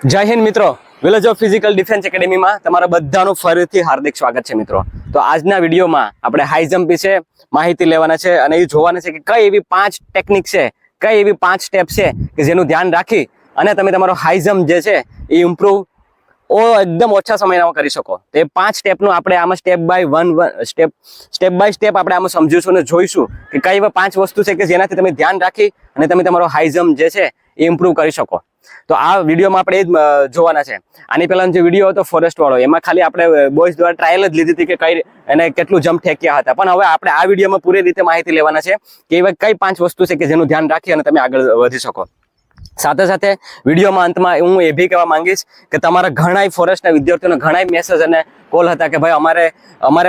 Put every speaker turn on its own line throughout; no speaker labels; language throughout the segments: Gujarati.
જય હિન્દ મિત્રો, વિલેજ ઓફ ફિઝિકલ ડિફેન્સ એકેડેમીમાં તમારા બધાનું ફરીથી હાર્દિક સ્વાગત છે મિત્રો. તો આજના વિડીયોમાં આપણે હાઈ જમ્પ વિશે માહિતી લેવાના છે અને એ જોવાના છે કે કઈ એવી 5 ટેકનિક છે, કઈ એવી 5 સ્ટેપ છે કે જેનું ધ્યાન રાખી અને તમે તમારો હાઈ જમ્પ જે છે એ ઇમ્પ્રૂવ એકદમ ઓછા સમયમાં કરી શકો. તો એ 5 સ્ટેપનું આપણે આમાં સ્ટેપ બાય સ્ટેપ આપણે આમાં સમજીશું અને જોઈશું કે કઈ એવા 5 વસ્તુ છે કે જેનાથી તમે ધ્યાન રાખી અને તમે તમારો હાઈ જમ્પ જે છે એ ઇમ્પ્રૂવ કરી શકો. તો આ વિડીયોમાં આપણે એ જ જોવાના છે. આની પહેલાનો જે વિડીયો હતો ફોરેસ્ટ વાળો, એમાં ખાલી આપણે બોયઝ દ્વારા ટ્રાયલ જ લીધી હતી કે કઈ એને કેટલું જમ્પ ઠેક્યા હતા. પણ હવે આપણે આ વિડીયોમાં પૂરી રીતે માહિતી લેવાના છે કે એવા કઈ 5 વસ્તુ છે કે જેનું ધ્યાન રાખી અને તમે આગળ વધી શકો. સાથે સાથે વિડીયોમાં અંતમાં હું એ બી કહેવા માંગીશ કે તમારા ઘણા ફોરેસ્ટના વિદ્યાર્થીઓને ઘણા મેસેજ અને કોલ હતા કે ભાઈ અમારે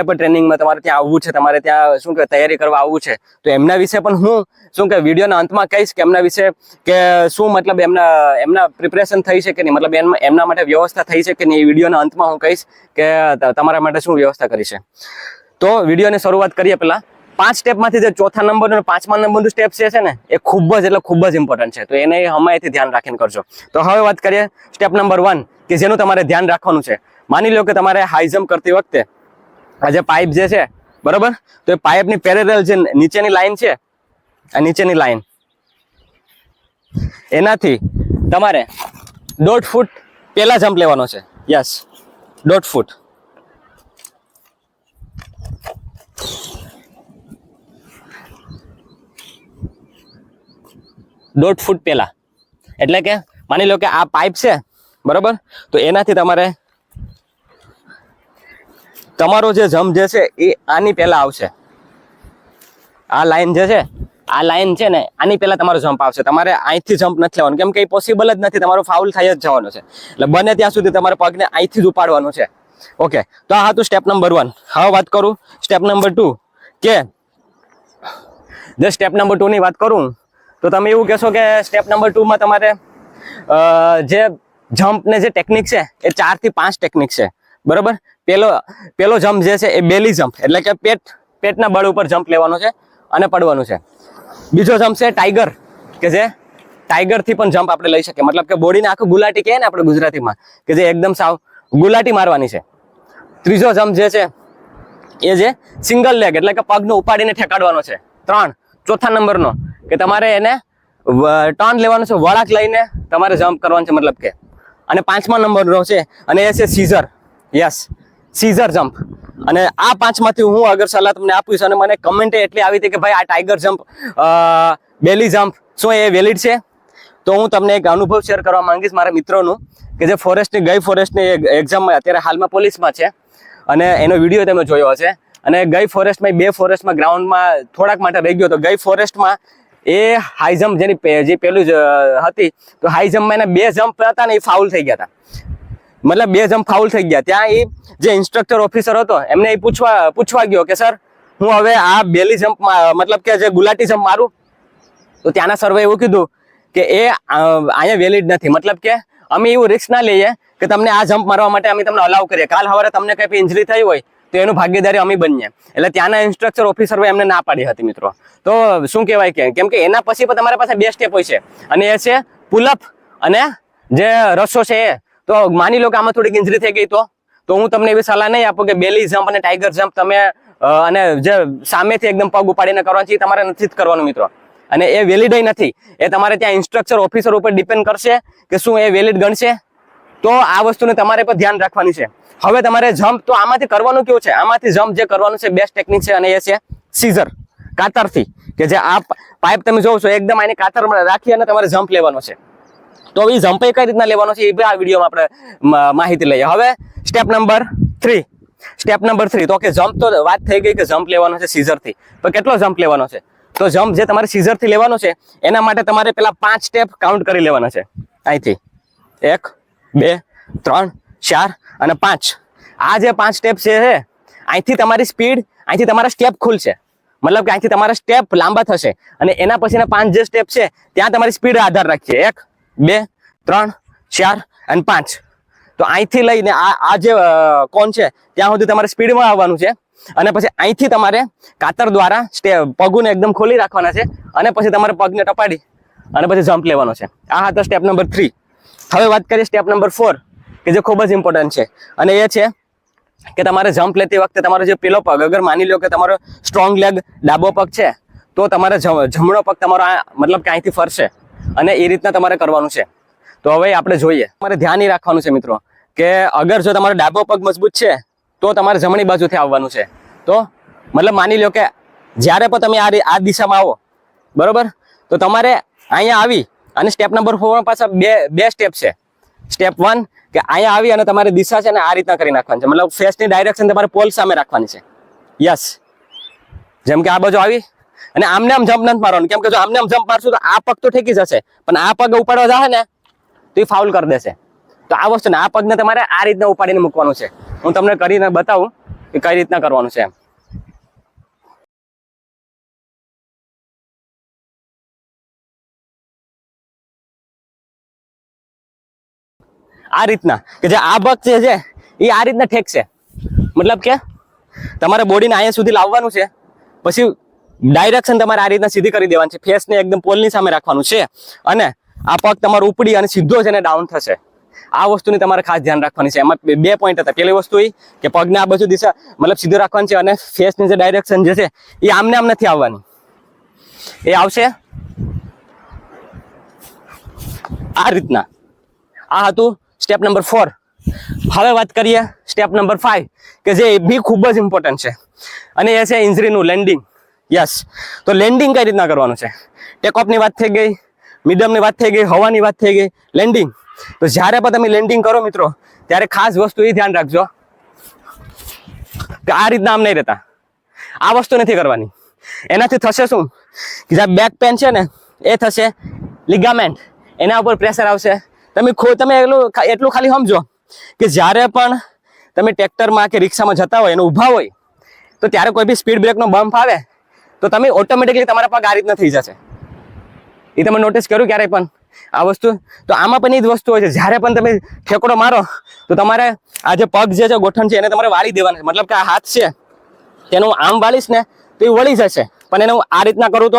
પણ ટ્રેનિંગમાં તમારે ત્યાં આવવું છે, તમારે ત્યાં શું કે તૈયારી કરવા આવવું છે. તો એમના વિશે પણ હું શું કે વિડીયોના અંતમાં કહીશ કે એમના વિશે કે શું મતલબ એમના પ્રિપરેશન થઈ છે કે નહીં, મતલબ એમના માટે વ્યવસ્થા થઈ છે કે નહીં. એ વિડીયોના અંતમાં હું કહીશ કે તમારા માટે શું વ્યવસ્થા કરી છે. તો વિડીયોની શરૂઆત કરીએ પહેલા 5 સ્ટેપમાંથી જે ચોથા નંબર અને 5મા નંબરનું સ્ટેપ છે ને એ ખૂબ જ ઇમ્પોર્ટન્ટ છે. તો એને હંમેશા ધ્યાન રાખીને કરજો. તો હવે વાત કરીએ સ્ટેપ નંબર 1 કે જેનું તમારે ધ્યાન રાખવાનું છે. માની લો કે તમારે હાઈ જમ્પ કરતી વખતે આ જે પાઇપ જે છે બરોબર, તો એ પાઇપની પેરેલલ જે નીચેની લાઈન છે, આ નીચેની લાઈન એનાથી તમારે 1.5 ફૂટ પહેલા જમ્પ લેવાનો છે. યસ, 1.5 ફૂટ. દોઢ ફૂટ પહેલા એટલે કે માની લો કે આ પાઇપ છે બરોબર, તો એનાથી તમારો જે જમ્પ જે છે એ આની પહેલા આવશે. આ લાઈન જે છે, આ લાઈન છે ને આની પહેલા તમારો જમ્પ આવશે. તમારે અહીંથી જમ્પ નથી લેવાનું, કેમ કે એ પોસિબલ જ નથી, તમારો ફાઉલ થઈ જ જવાનો છે. એટલે બને ત્યાં સુધી તમારે પગને અહીંથી જ ઉપાડવાનું છે. ઓકે, તો આ હતું સ્ટેપ નંબર 1. હવે વાત કરું સ્ટેપ નંબર 2 કે જે સ્ટેપ નંબર 2 ની વાત કરું તો તમે એવું કહેશો કે સ્ટેપ નંબર 2 માં તમારે જે જમ્પ ને જે ટેકનિક છે એ 4 થી 5 ટેકનિક છે બરોબર. પેલો જમ્પ જે છે એ બેલી જમ્પ એટલે કે પેટના બળ ઉપર જમ્પ લેવાનો છે અને પડવાનું છે. બીજો જમ્પ છે ટાઈગર, કે જે ટાઈગર થી પણ જમ્પ આપણે લઈ શકીએ, મતલબ કે બોડીને આખું ગુલાટી કહે ને આપણે ગુજરાતીમાં, કે જે એકદમ સાવ ગુલાટી મારવાની છે. ત્રીજો જમ્પ જે છે એ જે સિંગલ લેગ એટલે કે પગનો ઉપાડીને ઠેકાડવાનો છે. 3 ચોથા નંબરનો કે તમારે એને ટર્ન લેવાનું છે, વળાંક લઈને તમારે જમ્પ કરવાનું છે મતલબ કે. અને 5મા નંબરનો છે અને એ છે સીઝર. Yes, seizure jump. અને આ 5માંથી હું અગર સલાહ તમને આપીશ અને મને કમેન્ટ એટલી આવી હતી કે ભાઈ આ ટાઈગર જમ્પ, બેલી જમ્પ શું એ વેલિડ છે, તો હું તમને એક અનુભવ શેર કરવા માંગીશ મારા મિત્રોનું કે જે ફોરેસ્ટની એક્ઝામમાં અત્યારે હાલમાં પોલીસમાં છે અને એનો વિડીયો તમે જોયો હશે. અને ગઈ ફોરેસ્ટમાં 2 ફોરેસ્ટમાં ગ્રાઉન્ડમાં થોડાક માટે રહી ગયો. તો ગઈ ફોરેસ્ટમાં એ હાઈ જમ્પ જે પેલું હતી, તો હાઈ જમ્પમાં એના 2 જમ્પ હતા ને એ ફાઉલ થઈ ગયા હતા. મતલબ 2 જમ્પ ફાઉલ થઈ ગયા. ત્યાં એ જે ઇન્સ્ટ્રક્ટર ઓફિસર હતો એમને એ પૂછવા ગયો કે સર હું હવે આ બેલી જમ્પ મતલબ કે જે ગુલાટી જમ્પ મારું, તો ત્યાંના સર્વે એવું કીધું કે એ અહીંયા વેલિડ નથી. મતલબ કે અમે એવું રિસ્ક ના લઈએ કે તમને આ જમ્પ મારવા માટે અમે તમને અલાઉ કરીએ, કાલ સવારે તમને કઈ ઇન્જરી થઈ હોય તો એનું ભાગીદારી અમે બનીએ. એટલે ત્યાંના ઇન્સ્ટ્રક્ટર ઓફિસર એમને ના પાડી હતી મિત્રો. તો શું કહેવાય કે કેમ કે એના પછી પણ તમારી પાસે 2 સ્ટેપ હોય છે અને એ છે પુલઅપ અને જે રસો છે એ. તો માની લો કે આમાં થોડીક ઇન્જરી થઈ ગઈ તો હું તમને એવી સલાહ નહીં આપું કે બેલી જમ્પ અને ટાઈગર જમ્પ તમે અને જે સામેથી એકદમ પગ ઉપાડીને કરવાનું છે એ તમારે નથી જ કરવાનું મિત્રો. અને એ વેલિડ નથી. એ તમારે ત્યાં ઇન્સ્ટ્રક્ટર ઓફિસર ઉપર ડિપેન્ડ કરશે કે શું એ વેલિડ ગણશે. તો આ વસ્તુને તમારે પણ ધ્યાન રાખવાની છે. હવે તમારે જમ્પ તો આમાંથી કરવાનું કેવું છે, આમાંથી જમ્પ જે કરવાનું છે બેસ્ટ ટેકનિક છે અને એ છે સીઝર, કાતરથી. કે જે આ પાઇપ તમે જોવો છો એકદમ આની કાતર રાખી અને તમારે જમ્પ લેવાનો છે. તો એ જમ્પ કઈ રીતના લેવાનો છે એ પણ આ વિડીયોમાં આપણે માહિતી લઈએ. હવે સ્ટેપ નંબર 3. સ્ટેપ નંબર 3 તો કે જમ્પ તો વાત થઈ ગઈ કે જમ્પ લેવાનો છે સીઝરથી, પણ કેટલો જમ્પ લેવાનો છે? તો જમ્પ જે તમારે સીઝરથી લેવાનો છે એના માટે તમારે પેલા 5 સ્ટેપ કાઉન્ટ કરી લેવાના છે. અહીંથી 1 2 3 4 અને 5. આ જે 5 સ્ટેપ છે અહીંથી તમારી સ્પીડ, અહીંથી તમારા સ્ટેપ ખુલશે. મતલબ કે અહીંથી તમારા સ્ટેપ લાંબા થશે અને એના પછીના 5 જે સ્ટેપ છે ત્યાં તમારી સ્પીડ આધાર રાખીએ. 1 2 3 4 અને 5. તો અહીંથી લઈને આ જે કોણ છે ત્યાં સુધી તમારે સ્પીડમાં આવવાનું છે અને પછી અહીંથી તમારે કાતર દ્વારા પગને એકદમ ખોલી રાખવાના છે અને પછી તમારે પગને ટપાડી અને પછી જમ્પ લેવાનો છે. આ હતો સ્ટેપ નંબર 3. હવે વાત કરીએ સ્ટેપ નંબર 4 કે જે ખૂબ જ ઇમ્પોર્ટન્ટ છે, અને એ છે કે તમારે જમ્પ લેતી વખતે તમારો જે પેલો પગ, અગર માની લો કે તમારો સ્ટ્રોંગ લેગ ડાબો પગ છે, તો તમારે જમણો પગ તમારો મતલબ કે અહીંથી ફરશે, અને એ રીતના તમારે કરવાનું છે. તો હવે આપણે જોઈએ, તમારે ધ્યાન એ રાખવાનું છે મિત્રો કે અગર જો તમારો ડાબો પગ મજબૂત છે તો તમારે જમણી બાજુથી આવવાનું છે. તો મતલબ માની લો કે જ્યારે પણ તમે આ દિશામાં આવો, બરોબર, તો તમારે અહીંયા આવી અને સ્ટેપ નંબર 4 પાછા બે સ્ટેપ છે. સ્ટેપ 1 કે અહીંયા આવી અને તમારી દિશા છે ને આ રીતના કરી નાખવાની છે, મતલબ ફેસની ડાયરેક્શન તમારે પોલ સામે રાખવાની છે. યસ, જેમ કે આ બાજુ આવી અને આમને આમ જમ્પ નથી મારવાનું, કેમ કે જો આમને આમ જમ્પ મારશું તો આ પગ તો ઠેકી જશે, પણ આ પગ ઉપાડવા જાય ને તો એ ફાઉલ કરી દેશે. તો આ વસ્તુ ને આ પગને તમારે આ રીતના ઉપાડીને મૂકવાનું છે. હું તમને કરીને બતાવું કે કઈ રીતના કરવાનું છે. આ રીતના કે જે આ પગ છે એ આ રીતના ઠેકશે, મતલબ કે તમારે બોડીને અહીંયા સુધી લાવવાનું છે, પછી ડાયરેક્શન તમારે આ રીતના સીધી કરી દેવાની છે, ફેસને એકદમ પોલની સામે રાખવાનું છે, અને આ પગ તમારો ઉપડી અને સીધો છે ને ડાઉન થશે. આ વસ્તુની તમારે ખાસ ધ્યાન રાખવાની છે. એમાં 2 પોઈન્ટ હતા. પહેલી વસ્તુ એ કે પગને આ બાજુ દિશા મતલબ સીધો રાખવાની છે, અને ફેસની જે ડાયરેક્શન જે છે એ આમને આમ નથી આવવાની, એ આવશે આ રીતના. આ હતું સ્ટેપ નંબર 4. હવે વાત કરીએ સ્ટેપ નંબર 5 કે જે બી ખૂબ જ ઇમ્પોર્ટન્ટ છે, અને એ છે ઇન્જરીનું લેન્ડિંગ. યસ, તો લેન્ડિંગ કઈ રીતના કરવાનું છે? ટેક ઓફની વાત થઈ ગઈ, મીડિયમની વાત થઈ ગઈ, હવાની વાત થઈ ગઈ, લેન્ડિંગ. તો જ્યારે પણ તમે લેન્ડિંગ કરો મિત્રો, ત્યારે ખાસ વસ્તુ એ ધ્યાન રાખજો કે આ રીતના આમ નહીં રહેતા, આ વસ્તુ નથી કરવાની. એનાથી થશે શું કે જે બેક પેન છે ને એ થશે લિગામેન્ટ, એના ઉપર પ્રેશર આવશે. તમે એટલું ખાલી સમજો કે જ્યારે પણ તમે ટ્રેક્ટરમાં કે રિક્ષામાં જતા હોય અને ઊભા હોય, તો ત્યારે કોઈ બી સ્પીડ બ્રેકનો બમ્પ આવે તો તમે ઓટોમેટિકલી તમારા પગ આ રીતના થઈ જશે. એ તમે નોટિસ કર્યું ક્યારેય પણ આ વસ્તુ? તો આમાં પણ એ જ વસ્તુ હોય છે. જ્યારે પણ તમે ઠેકડો મારો તો તમારે આ જે પગ જે છે, ગોઠણ છે, એને તમારે વાળી દેવાનું છે. મતલબ કે આ હાથ છે તેનું આમ વાળીશ ને તો એ વળી જશે, પણ એને હું આ રીતના કરું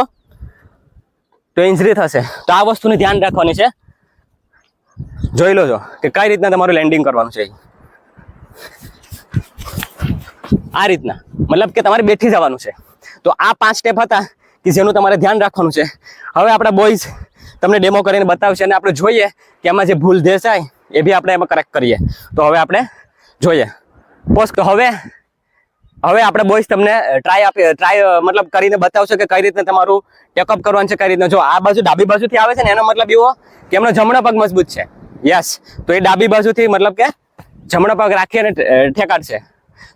તો ઇન્જરી થશે. તો આ વસ્તુની ધ્યાન રાખવાની છે. જોઈ લો છો કે કઈ રીતના તમારું લેન્ડિંગ કરવાનું છે. આ રીતના મતલબ કે તમારે બેઠી જવાનું છે. તો આ 5 સ્ટેપ હતા કે જેનું તમારે ધ્યાન રાખવાનું છે. હવે આપણા બોયઝ તમને ડેમો કરીને બતાવશે, અને આપણે જોઈએ કે એમાં જે ભૂલ થાય એ બી આપણે એમાં કરેક્ટ કરીએ. તો હવે આપણે જોઈએ પોસ્ટ. તો હવે આપણે બોયઝ તમને ટ્રાય મતલબ કરીને બતાવશે કે કઈ રીતના તમારું ટેકઅપ કરવાનું છે, કઈ રીતના. જો આ બાજુ ડાબી બાજુથી આવે છે ને, એનો મતલબ એવો કે એમનો જમણો પગ મજબૂત છે. યસ, તો એ ડાબી બાજુથી મતલબ કે જમણો પગ રાખી અને ઠેકાડશે.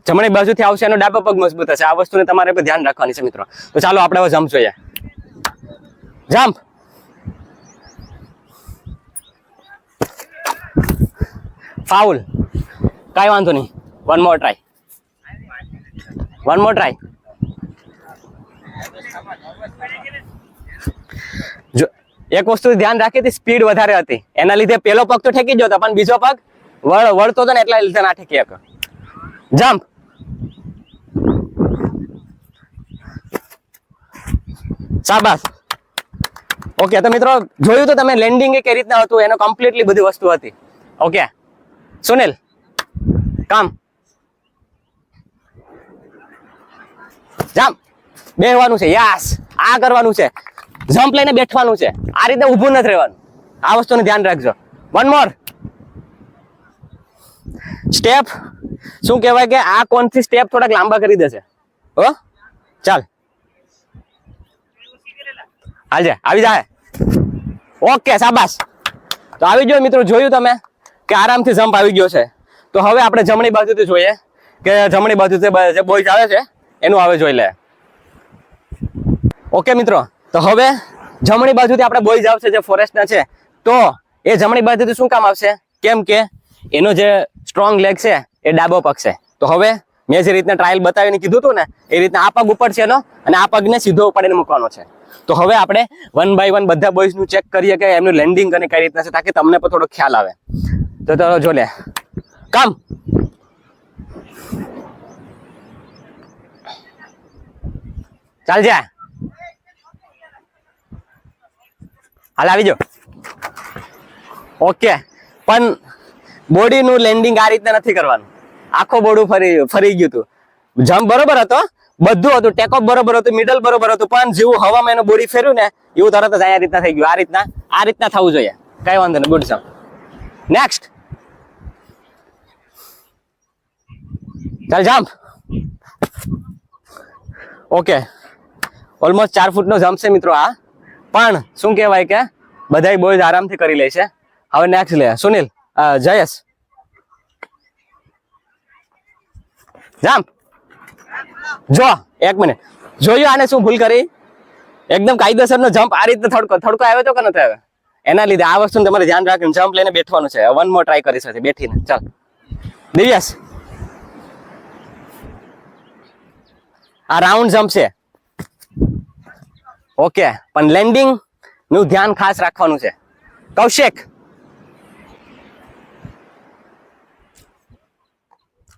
જમણી બાજુથી આવશે એનો ડાબો પગ મજબૂત હશે. આ વસ્તુને તમારે ધ્યાન રાખવાની છે મિત્રો. તો ચાલો આપણે હવે જમ્પ જોઈએ. જમ્પ, ફાઉલ, કઈ વાંધો નહીં. One more try. જો એક વસ્તુ ધ્યાન રાખી હતી, સ્પીડ વધારે હતી, એના લીધે પેલો પગ તો ઠેકી જ હતો, પણ બીજો પગ વળતો હતો ને એટલા લીધે ના ઠેકી શકો. જમ્પ, શાબાશ. ઓકે, તો મિત્રો જોયું તો તમે લેન્ડિંગ કઈ રીતના હતું, એનો કમ્પ્લીટલી બધી વસ્તુ હતી. ઓકે સુનિલ, કામ જમ્પ, બેહવાનું છે. યસ, આ કરવાનું છે. જમ્પ લઈને બેઠવાનું છે. આ રીતે ઊભું નથી રહેવાનું. આ વસ્તુનું ધ્યાન રાખજો. One more step. શું કહેવાય કે આ કોણથી સ્ટેપ થોડાક લાંબા કરી દેશે. હો, ચાલ હાલજે, આવી જાય. ઓકે, શાબાશ. તો આવી ગયો મિત્રો. જોયું તમે કે આરામથી જમ્પ આવી ગયો છે. તો હવે આપણે જમણી બાજુથી જોઈએ કે જમણી બાજુથી જે બોયઝ આવે છે એનું હવે જોઈ લે. ઓકે મિત્રો, તો હવે જમણી બાજુથી આપણે બોયઝ આવશે જે ફોરેસ્ટના છે. તો એ જમણી બાજુથી શું કામ આવશે? કેમ કે એનો જે સ્ટ્રોંગ લેગ છે એ ડાબો પગ છે. તો હવે મેં જે રીતના ટ્રાયલ બતાવીને કીધું હતું ને, એ રીતના આ પગ ઉપર છે એનો, અને આ પગને સીધો ઉપાડીને મૂકવાનો છે. તો હવે આપણે 1 બાય 1 બધા બોયઝનું ચેક કરીએ કે એમનું લેન્ડિંગ અને કઈ રીતના છે, તાકી તમને પણ થોડો ખ્યાલ આવે. તો જો લે, કામ. ચાલ જા, હાલ આવી જાઓ. ઓકે, પણ બોડીનું લેન્ડિંગ આ રીતના નથી કરવાનું. આખો બોડું ફરી ગયું હતું. જમ્પ બરોબર હતો, બધું હતું, ટેકઓફ બરોબર હતું, મિડલ બરોબર હતું, પણ જેવું હવામાં એનું બોડી ફેર્યું ને એવું તરત જ આ રીતના થઈ ગયું. આ રીતના થવું જોઈએ. કઈ વાંધો નહીં, ગુડ જમ્પ. નેક્સ્ટ, ચાલ જમ્પ. ઓકે, ઓલમોસ્ટ 4 ફૂટનો જમ્પ છે મિત્રો આ, પણ શું કહેવાય કે બધા બોયઝ આરામથી કરી લે છે. હવે નેક્સ્ટ લે સુનિલ, જયેશ, જમ્પ. જો 1 મિનિટ જોયું આને શું ભૂલ કરી. એકદમ કાયદેસરનો જમ્પ આ રીતે થડકો આવ્યો તો કે નથી આવ્યો, એના લીધે આ વસ્તુને તમારે ધ્યાન રાખીને જમ્પ લઈને બેઠવાનું છે. 1 મોર ટ્રાય કરી શકે બેઠીને. ચાલ દિવ્યાસ, આ રાઉન્ડ જમ્પ છે. ઓકે, પણ લેન્ડિંગ નું ધ્યાન ખાસ રાખવાનું છે. કૌશિક,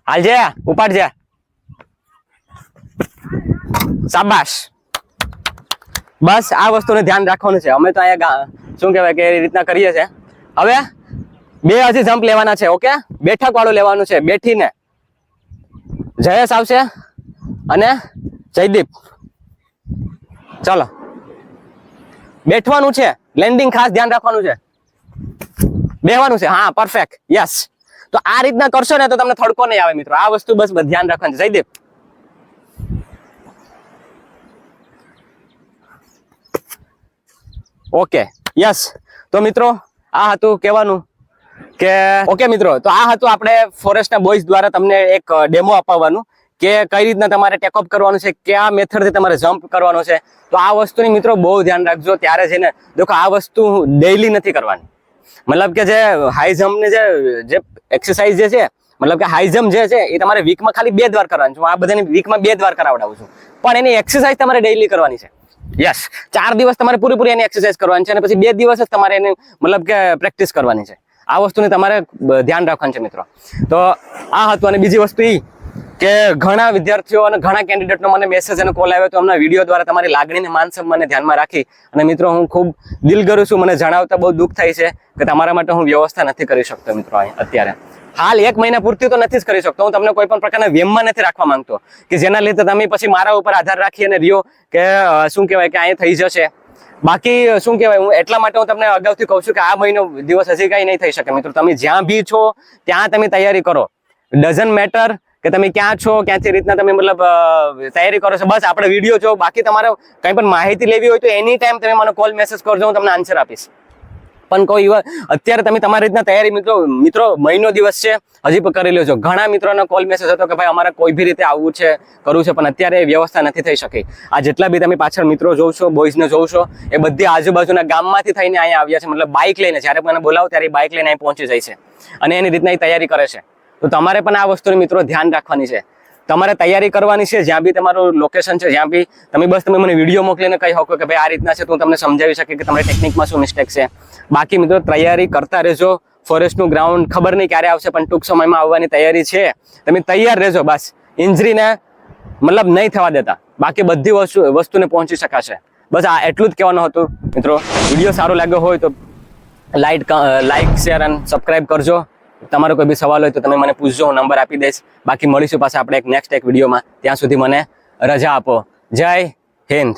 હાલજે, ઉપાડજે. શાબાશ. બસ આ વસ્તુને ધ્યાન રાખવાનું છે. અમે તો અહીંયા શું કહેવાય કે એ રીતના કરીએ છીએ. હવે 2 હજી જમ્પ લેવાના છે. ઓકે, બેઠક વાળું લેવાનું છે, બેઠીને. જયેશ આવશે અને જયદીપ. ચાલો, બેઠવાનું છે, લેન્ડિંગ ખાસ ધ્યાન રાખવાનું છે. બેહવાનું છે. હા, પરફેક્ટ, યસ. તો આ રીતના કરશો ને તો તમને થડકો નહીં આવે મિત્રો. આ વસ્તુ બસ ધ્યાન રાખવાનું છે. Jaydeep, okay, yes. તો મિત્રો આ હતું કહેવાનું કે ઓકે મિત્રો, તો આ હતું આપણે ફોરેસ્ટના બોયઝ દ્વારા તમને એક ડેમો અપાવવાનું કે કઈ રીતના તમારે ટેકઅપ કરવાનું છે, કયા મેથડથી તમારે જમ્પ કરવાનો છે. તો આ વસ્તુની મિત્રો બહુ ધ્યાન રાખજો. ત્યારે જઈને દેખો આ વસ્તુ ડેઈલી નથી કરવાની. મતલબ કે જે હાઈ જમ્પની જે એક્સરસાઇઝ જે છે, મતલબ કે હાઈ જમ્પ જે છે એ તમારે વીકમાં ખાલી 2 વાર કરવાની છે. હું આ બધાને વીકમાં 2 વાર કરાવડાવું છું, પણ એની એક્સરસાઇઝ તમારે ડેઈલી કરવાની છે. યસ, 4 દિવસ તમારે પૂરી એની એક્સરસાઇઝ કરવાની છે અને પછી 2 દિવસ જ તમારે એની મતલબ કે પ્રેક્ટિસ કરવાની છે. આ વસ્તુને તમારે ધ્યાન રાખવાનું છે મિત્રો. તો આ હતું. અને બીજી વસ્તુ એ કે ઘણા વિદ્યાર્થીઓ અને ઘણા કેન્ડિડેટનો મને મેસેજ અને કોલ આવ્યો તો એમના વિડીયો દ્વારા તમારી લાગણીને માન સન્માનને ધ્યાનમાં રાખી અને મિત્રો હું ખૂબ દિલગરું છું. મને જણાવતા બહુ દુઃખ થાય છે કે તમારા માટે હું વ્યવસ્થા નથી કરી શકતો મિત્રો. અત્યારે હાલ 1 મહિના પૂરતી તો નથી જ કરી શકતો. હું તમને કોઈ પણ પ્રકારના વેમમાં નથી રાખવા માંગતો કે જેના લીધે તમે પછી મારા ઉપર આધાર રાખી અને રહ્યો કે શું કહેવાય કે અહીંયા થઈ જશે. બાકી શું કહેવાય, હું એટલા માટે હું તમને અગાઉથી કહું છું કે આ મહિનો દિવસ હજી કઈ નહીં થઈ શકે મિત્રો. તમે જ્યાં બી છો ત્યાં તમે તૈયારી કરો. ડઝન્ટ મેટર કે તમે ક્યાં છો, ક્યાંથી રીતના તમે મતલબ તૈયારી કરો છો. બસ આપણે વિડીયો જો. બાકી તમારે કઈ પણ માહિતી લેવી હોય તો એની ટાઈમ તમે મને કોલ મેસેજ કરજો, હું તમને આન્સર આપીશ. પણ કોઈ અત્યારે તમે તમારી રીતના તૈયારી મિત્રો મહિનો દિવસ છે હજી પણ કરી લેજો. ઘણા મિત્રોનો કોલ મેસેજ હતો કે ભાઈ અમારે કોઈ બી રીતે આવવું છે, કરવું છે, પણ અત્યારે એ વ્યવસ્થા નથી થઈ શકી. આ જેટલા બી તમે પાછળ મિત્રો જોવ છો, બોયઝને જોવ છો, એ બધી આજુબાજુના ગામમાંથી થઈને અહીંયા આવ્યા છે. મતલબ બાઇક લઈને, જ્યારે મને બોલાવો ત્યારે બાઇક લઈને અહીં પહોંચી જાય છે અને એની રીતના એ તૈયારી કરે છે. તો તમારે પણ આ વસ્તુની મિત્રો ધ્યાન રાખવાની છે. તમારે તૈયારી કરવાની છે. જ્યાં બી તમારું લોકેશન છે, જ્યાં બી તમે મને વિડીયો મોકલીને કહી શકો કે ભાઈ આ રીતના છે, તો હું તમને સમજાવી શકે કે તમારી ટેકનિકમાં શું મિસ્ટેક છે. બાકી મિત્રો તૈયારી કરતા રહેજો. ફોરેસ્ટનું ગ્રાઉન્ડ ખબર નહીં ક્યારે આવશે, પણ ટૂંક સમયમાં આવવાની તૈયારી છે. તમે તૈયાર રહેજો. બસ ઇન્જરીને મતલબ નહીં થવા દેતા. બાકી બધી વસ્તુને પહોંચી શકાશે. બસ આ એટલું જ કહેવાનું હતું મિત્રો. વિડીયો સારો લાગ્યો હોય તો લાઈક શેર અને સબસ્ક્રાઈબ કરજો. તમારો કોઈ બી સવાલ હોય તો તમે મને પૂછજો, હું નંબર આપી દઈશ. બાકી મળીશું પાછા આપણે નેક્સ્ટ વિડીયોમાં. ત્યાં સુધી મને રજા આપો. જય હિન્દ.